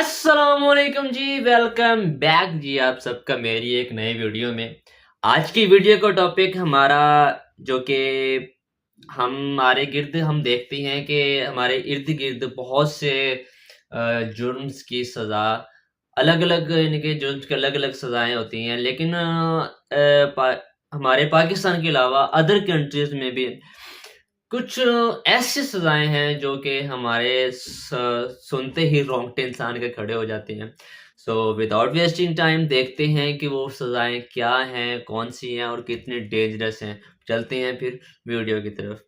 अस्सलामुअलैकुम जी, welcome back जी आप सबका मेरी एक नई वीडियो में। आज की वीडियो का टॉपिक हमारा जो कि हमारे गिर्द हम देखते हैं कि हमारे इर्द-गिर्द बहुत से जुर्म्स की सज़ा अलग-अलग यानी कि जुर्म्स की अलग-अलग सज़ाएँ होती हैं। लेकिन पा हमारे पाकिस्तान के अलावा अदर कंट्रीज़ में भी कुछ ऐसी सज़ाएँ हैं जो कि हमारे सुनते ही रोंगटे इंसान के खड़े हो जाते हैं। सो विदाउट वेस्टिंग टाइम देखते हैं कि वो सज़ाएँ क्या हैं, कौन-सी हैं और कितनी डेंजरस हैं। चलते हैं फिर वीडियो की तरफ।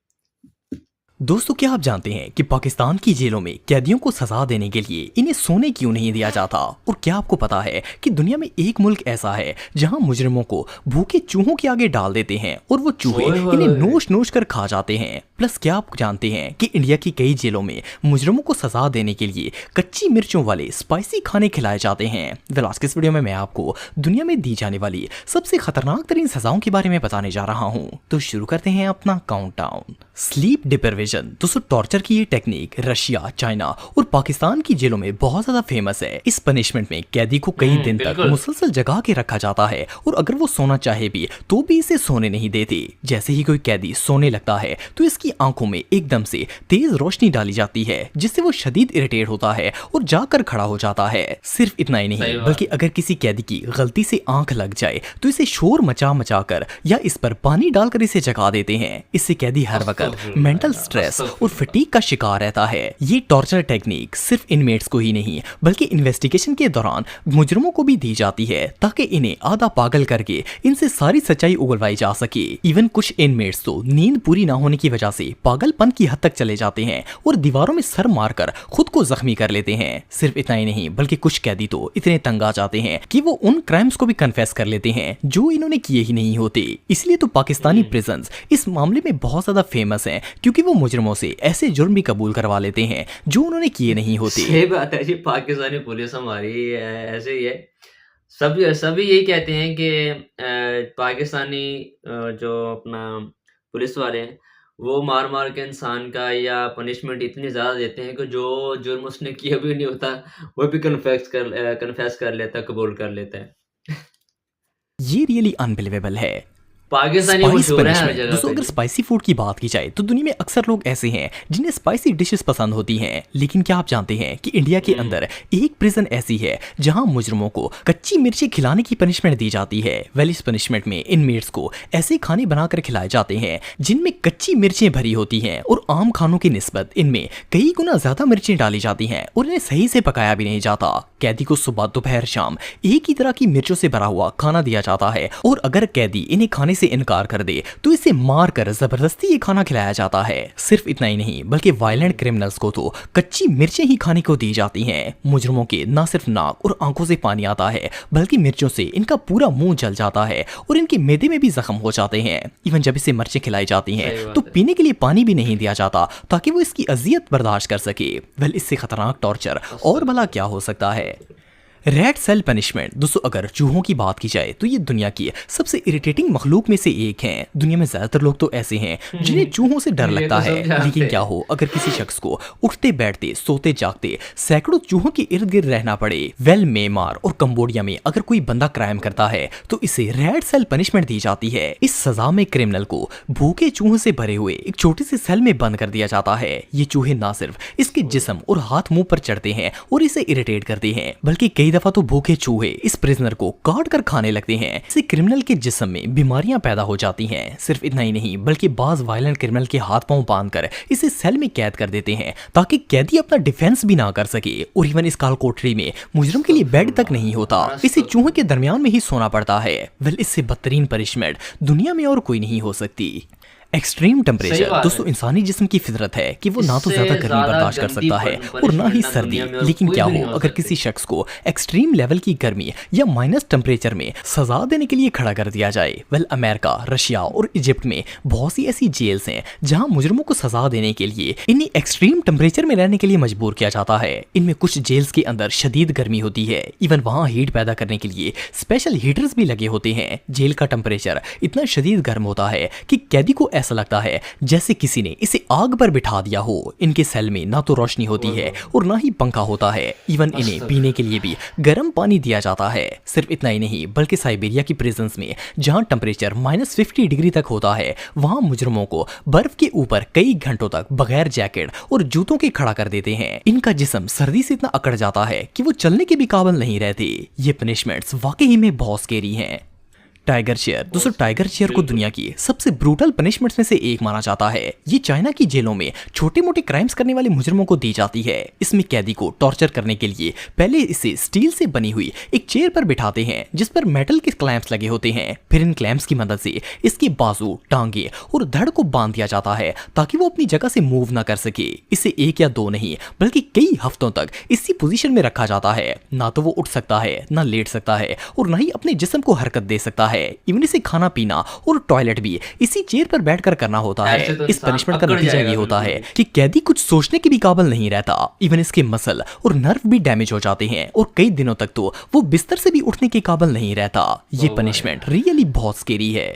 दोस्तों, क्या आप जानते हैं कि पाकिस्तान की जेलों में कैदियों को सजा देने के लिए इन्हें सोने क्यों नहीं दिया जाता? और क्या आपको पता है कि दुनिया में एक मुल्क ऐसा है जहां मुजरिमों को भूखे चूहों के आगे डाल देते हैं और वो चूहे ओए होए इन्हें होए! नोच नोच कर खा जाते हैं। प्लस क्या आप जानते हैं कि इंडिया की कई जेलों में मुजरिमों को सजा देने के लिए कच्ची मिर्चों वाले स्पाइसी खाने खिलाए जाते हैं। वेल, आज के इस वीडियो में मैं आपको दुनिया में दी जाने वाली सबसे खतरनाक तरीन सजाओं के बारे में बताने जा रहा हूँ। तो शुरू करते हैं अपना काउंटडाउन। स्लीप डिप्रिवेशन दोस्तों, टॉर्चर की ये टेक्निक रशिया, चाइना और पाकिस्तान की जेलों में बहुत ज्यादा फेमस है। इस पनिशमेंट में कैदी को कई दिन तक बिल्कुल। मुसलसल जगा के रखा जाता है और अगर वो सोना चाहे भी तो भी इसे सोने नहीं देते। जैसे ही कोई कैदी सोने लगता है तो इसकी आंखों में एकदम से तेज रोशनी डाली जाती है जिससे वो शदीद इरिटेट होता है और जाकर खड़ा हो जाता है। सिर्फ इतना ही नहीं सही बात। बल्कि अगर किसी कैदी की गलती से आंख लग जाए तो इसे शोर मचा मचा कर या इस पर पानी डालकर इसे जगा देते हैं। इससे कैदी हर वक्त मेंटल स्ट्रेस और फटीग का शिकार रहता है। ये टॉर्चर टेक्निक सिर्फ इनमेट्स को ही नहीं बल्कि इन्वेस्टिगेशन के दौरान मुजरिमों को भी दी जाती है ताकि इन्हें आधा पागल करके इनसे सारी सच्चाई उगलवाई जा सके। इवन कुछ इनमेट्स तो नींद पूरी ना होने की वजह से पागलपन की हद तक चले जाते हैं और दीवारों में सर मारकर खुद को जख्मी कर लेते हैं। सिर्फ इतना ही नहीं बल्कि कुछ कैदी तो इतने तंग आ जाते हैं कि वो उन क्राइम्स को भी कन्फेस कर लेते हैं जो इन्होंने किए ही नहीं होते। इसलिए तो पाकिस्तानी प्रिजन्स इस मामले में बहुत ज्यादा फेमस हैं क्योंकि वो मुजरिमों से ऐसे जुर्म भी कबूल करवा लेते हैं जो उन्होंने किए नहीं होते। सही बात है जी, पाकिस्तानी पुलिस हमारी ऐसे ही है। सभी यही कहते हैं कि पाकिस्तानी जो अपना पुलिस वाले हैं, वो मार-मार के इंसान का या पनिशमेंट इतनी ज़्यादा देते हैं कि जो जुर्म उसने किया भी नहीं होता, वो भी कन्फेस कर लेता है, कबूल कर लेता है। ये रियली अनबिलीवेबल है। पाकिस्तानी स्पाइस मशहूर है हर पनिशमेंट जगह दोस्तों, पे अगर जी। स्पाइसी फूड की बात की जाए तो दुनिया में अक्सर लोग ऐसे हैं जिन्हें स्पाइसी डिशेस पसंद होती हैं। लेकिन क्या आप जानते हैं कि इंडिया के अंदर एक प्रिजन ऐसी है जहां मुजरिमों को कच्ची मिर्ची खिलाने की पनिशमेंट दी जाती है। वेल, इस पनिशमेंट में इनमेट्स को ऐसे खाने बनाकर खिलाए जाते हैं जिनमें कच्ची मिर्चें भरी होती हैं और आम खानों की निस्बत इनमें कई गुना ज्यादा मिर्चें डाली जाती हैं और इन्हें सही से पकाया भी नहीं जाता। कैदी को सुबह, दोपहर, शाम एक ही तरह की मिर्चों से भरा हुआ खाना दिया जाता है और अगर कैदी इन्हें खाने से इनकार कर दे तो इसे मारकर जबरदस्ती ये खाना खिलाया जाता है। सिर्फ इतना ही नहीं बल्कि वायलेंट क्रिमिनल्स को तो कच्ची मिर्चें ही खाने को दी जाती हैं। मुजरिमों के न सिर्फ नाक और आंखों से पानी आता है बल्कि मिर्चों से इनका पूरा मुंह जल जाता है और इनके मैदे में भी जख्म हो जाते हैं। इवन जब इसे मिर्चें खिलाई जाती हैं सही तो बात है। पीने के लिए पानी भी नहीं दिया जाता ताकि वो इसकी अजियत बर्दाश्त कर सके। वेल, इससे खतरनाक टॉर्चर और भला क्या हो सकता है? रेड सेल पनिशमेंट दोस्तों, अगर चूहों की बात की जाए तो ये दुनिया की सबसे इरिटेटिंग मखलूक में से एक हैं। दुनिया में ज्यादातर लोग तो ऐसे हैं जिन्हें चूहों से डर ये लगता तो सब है। जानते लेकिन हैं। क्या हो अगर किसी शख्स को उठते बैठते, सोते जागते सैकड़ों चूहों के इर्द गिर्द रहना पड़े। वेल, म्यांमार और कंबोडिया में अगर कोई बंदा क्राइम करता है तो इसे रेड सेल पनिशमेंट दी जाती है। इस सजा में क्रिमिनल को भूखे चूहों से भरे हुए एक छोटी सी सेल में बंद कर दिया जाता है। ये चूहे ना सिर्फ इसके जिस्म और हाथ मुंह पर चढ़ते हैं और इसे इरिटेट करते हैं बल्कि कई दफा तो भूखे चूहे इस प्रिजनर को काट कर खाने लगते हैं। इससे क्रिमिनल के जिस्म में बीमारियां पैदा हो जाती हैं। सिर्फ इतना ही नहीं बल्कि बाज वायलेंट क्रिमिनल के हाथ पांव बांधकर इसे सेल में कैद कर देते हैं ताकि कैदी अपना डिफेंस भी ना कर सके। और इवन इस काल कोठरी में मुजरिम के लिए बेड तक नहीं होता, इसे चूहे के दरमियान में ही सोना पड़ता है। वेल, इससे बदतरीन पनिशमेंट दुनिया में और कोई नहीं हो सकती। एक्सट्रीम सही टेम्परेचर बात दोस्तों, है। इंसानी जिस्म की फितरत है कि वो ना तो इससे ज्यादा गर्मी ज़्यादा बर्दाश्त कर गंदी सकता है और ना ही punishment ना सर्दी। दुनिया में और लेकिन कोई क्या भी हो नहीं हो अगर सकती। किसी शख्स को एक्सट्रीम लेवल की गर्मी या माइनस टेम्परेचर में सजा देने के लिए खड़ा कर दिया जाए। वेल, अमेरिका, रशिया और इजिप्ट में बहुत सी ऐसी जेल्स हैं जहां मुजरिमों को सजा देने के लिए इन्हें एक्सट्रीम टेम्परेचर में रहने के लिए मजबूर किया जाता है। इनमें कुछ जेल्स के अंदर शदीद गर्मी होती है। इवन वहां हीट पैदा करने के लिए स्पेशल हीटर्स भी लगे होते हैं। जेल का टेम्परेचर इतना शदीद गर्म होता है कि कैदी को ऐसा लगता है जैसे किसी ने इसे आग पर बिठा दिया हो। इनके सेल में ना तो रोशनी होती है और ना ही पंखा होता है। इवन इन्हें पीने के लिए भी गर्म पानी दिया जाता है। सिर्फ इतना ही नहीं बल्कि साइबेरिया की प्रिजन्स में जहां टेम्परेचर -50 डिग्री तक होता है, वहां मुजरमों को बर्फ के ऊपर कई घंटों तक बगैर जैकेट और जूतों के खड़ा कर देते हैं। इनका जिस्म सर्दी से इतना अकड़ जाता है कि वो चलने के भी काबिल नहीं रहते। ये पनिशमेंट्स वाकई में बहुत स्केरी हैं। Tiger share. दोस्तों, टाइगर शेयर को दुनिया की सबसे ब्रूटल पनिशमेंट्स में से एक माना जाता है। ये चाइना की जेलों में छोटे मोटे क्राइम्स करने वाले मुजरिमों को दी जाती है। इसमें कैदी को टॉर्चर करने के लिए पहले इसे स्टील से बनी हुई एक चेयर पर बिठाते हैं जिस पर मेटल के क्लैंप्स लगे होते हैं। फिर इन क्लैंप्स की मदद से इसके बाजू, टांगे और धड़ को बांध दिया जाता है ताकि वो अपनी जगह से मूव ना कर सके। इसे 1 या 2 नहीं बल्कि कई हफ्तों तक इसी पोजीशन में रखा जाता है। ना तो वो उठ सकता है, ना लेट सकता है और ना ही अपने जिस्म को हरकत दे सकता है। इवन इसे खाना पीना और टॉयलेट भी इसी चेयर पर बैठकर करना होता है। ऐसे तो इस इंसान पनिशमेंट का अकड़ नतीजा जाएगा ये होता है बिल्कुल। कि कैदी कुछ सोचने के भी काबिल नहीं रहता। इवन इसके मसल और नर्व भी डैमेज हो जाते हैं और कई दिनों तक तो वो बिस्तर से भी उठने के काबिल नहीं रहता। ये ओ पनिशमेंट रियली बहुत स्केरी है।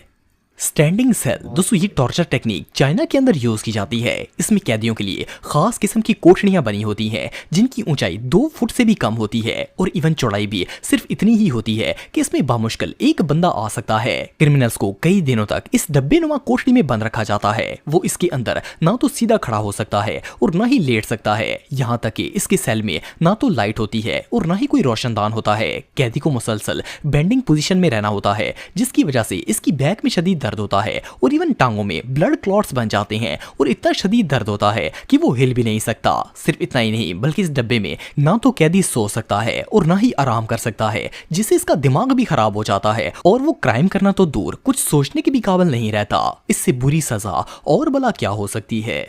Standing cell. दोस्तों, ये टॉर्चर टेक्निक चाइना के अंदर यूज की जाती है। इसमें कैदियों के लिए खास किस्म की कोठरियां बनी होती हैं जिनकी ऊंचाई 2 फुट से भी कम होती है और इवन चौड़ाई भी सिर्फ इतनी ही होती है कि इसमें बामुश्किल एक बंदा आ सकता है। क्रिमिनल्स को कई दिनों तक इस डब्बे नुमा कोठरी में बंद रखा जाता है। वो इसके अंदर ना तो सीधा खड़ा हो सकता है और ना ही लेट सकता है। यहाँ तक कि इसके सेल में ना तो लाइट होती है और ना ही कोई रोशनदान होता है। कैदी को मुसलसल बेंडिंग पोजीशन में रहना होता है जिसकी वजह से इसकी बैक में शदीद दर्द होता है और इवन टांगों में ब्लड क्लॉट्स बन जाते हैं और इतना शदीद दर्द होता है कि वो हिल भी नहीं सकता। सिर्फ इतना ही नहीं बल्कि इस डब्बे में ना तो कैदी सो सकता है और ना ही आराम कर सकता है जिससे इसका दिमाग भी खराब हो जाता है और वो क्राइम करना तो दूर कुछ सोचने के भी काबिल नहीं रहता। इससे बुरी सजा और भला क्या हो सकती है।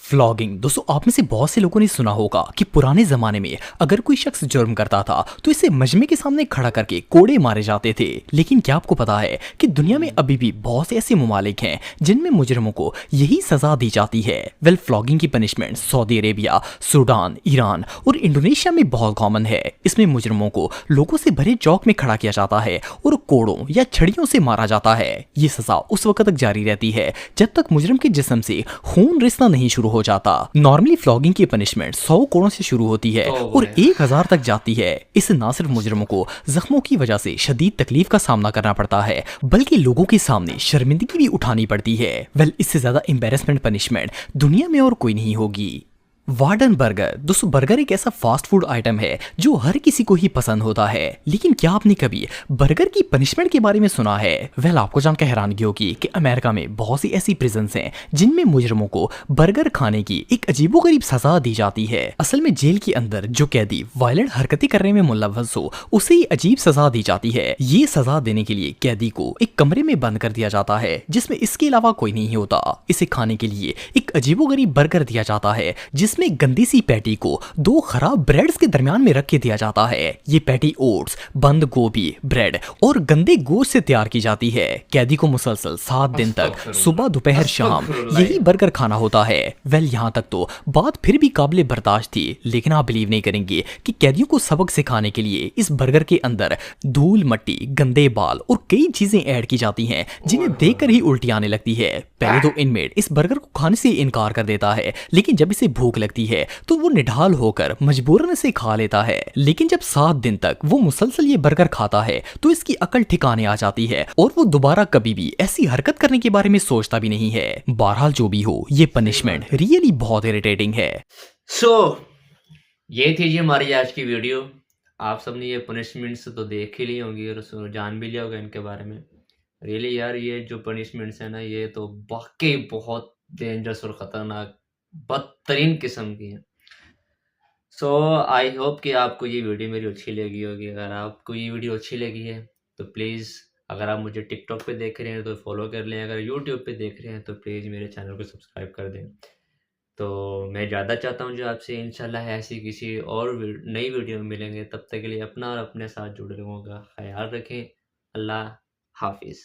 फ्लॉगिंग। दोस्तों, आप में से बहुत से लोगों ने सुना होगा कि पुराने जमाने में अगर कोई शख्स जुर्म करता था तो इसे मजमे के सामने खड़ा करके कोड़े मारे जाते थे। लेकिन क्या आपको पता है कि दुनिया में अभी भी बहुत से ऐसे ममालिक हैं जिनमें मुजरिमों को यही सजा दी जाती है। वेल, फ्लॉगिंग की punishment Saudi Arabia, Sudan, Iran और इंडोनेशिया में बहुत कॉमन है। इसमें मुजरिमों को लोगों से भरे चौक में खड़ा किया जाता है और कोड़ों या छड़ियों से मारा जाता है। ये सजा उस वक्त तक जारी रहती है जब तक मुजरिम के जिस्म से खून रिसना नहीं शुरू हो जाता। नॉर्मली फ्लॉगिंग की पनिशमेंट 100 कोड़ों से शुरू होती है और 1000 तक जाती है। इससे ना सिर्फ मुजरिमों को जख्मों की वजह से शदीद तकलीफ का सामना करना पड़ता है बल्कि लोगों के सामने शर्मिंदगी भी उठानी पड़ती है। वेल, इससे ज्यादा एम्बेरसमेंट पनिशमेंट दुनिया में और कोई नहीं होगी। Warden burger. दोस्तों, बर्गर एक ऐसा फास्ट फूड आइटम है जो हर किसी को ही पसंद होता है। लेकिन क्या आपने कभी बर्गर की पनिशमेंट के बारे में सुना है? वेल, आपको जानकर हैरानगी होगी कि अमेरिका में बहुत सी ऐसी प्रिजन्स हैं जिनमें मुजरिमों को बर्गर खाने की एक अजीबोगरीब सजा दी जाती है। असल में जेल के अंदर जो कैदी वायलेंट हरकतें करने में मुलव्वस हो उसे ये अजीब सजा दी जाती है। ये सजा देने के लिए कैदी को एक कमरे में बंद कर दिया जाता है जिसमें इसके अलावा कोई नहीं होता। इसे खाने के लिए एक अजीबोगरीब बर्गर दिया जाता है जिसमें गंदी सी पैटी को 2 खराब ब्रेड्स के दरमियान में रख के दिया जाता है। ये पैटी ओट्स, बंद गोभी, ब्रेड और गंदे गोश्त से तैयार की जाती है। कैदी को मुसलसल 7 दिन तक सुबह, दोपहर, शाम यही बर्गर खाना होता है। वेल, यहाँ तक तो बात फिर भी काबिले बर्दाश्त थी, लेकिन आप बिलीव नहीं करेंगे कि कैदियों को सबक सिखाने के लिए इस बर्गर के अंदर धूल, मिट्टी, गंदे बाल और कई चीजें ऐड की जाती हैं जिन्हें देखकर ही उल्टी आने लगती है। पहले तो इनमेट इस बर्गर को खाने से इनकार कर देता है, लेकिन जब इसे भूख लगती है तो वो निढाल होकर मजबूरन इसे खा लेता है। लेकिन जब 7 दिन तक वो मुसलसल ये बर्गर खाता है तो इसकी अकल ठिकाने आ जाती है और वो दोबारा कभी भी ऐसी हरकत करने के बारे में सोचता भी नहीं है। बहरहाल जो भी हो, ये पनिशमेंट रियली बहुत इरिटेटिंग है। ये थी जी हमारी आज की वीडियो। आप सबने ये पनिशमेंट्स तो देख ही ली होंगी और जान भी लिया होगा इनके बारे में। रियली यार, ये जो पनिशमेंट्स है ना, ये तो वाकई बहुत डेंजरस और ख़तरनाक बदतरीन किस्म की हैं। आई होप कि आपको ये वीडियो मेरी अच्छी लगी होगी। अगर आपको ये वीडियो अच्छी लगी है तो प्लीज़, अगर आप मुझे टिकटॉक पे देख रहे हैं तो फॉलो कर लें। अगर यूट्यूब पे देख रहे हैं तो प्लीज़ मेरे चैनल को सब्सक्राइब कर दें। तो मैं ज़्यादा चाहता हूँ जो आपसे, इंशाल्लाह ऐसी किसी और नई वीडियो में मिलेंगे। तब तक के लिए अपना और अपने साथ जुड़े लोगों का ख्याल रखें। अल्लाह हाफिज़।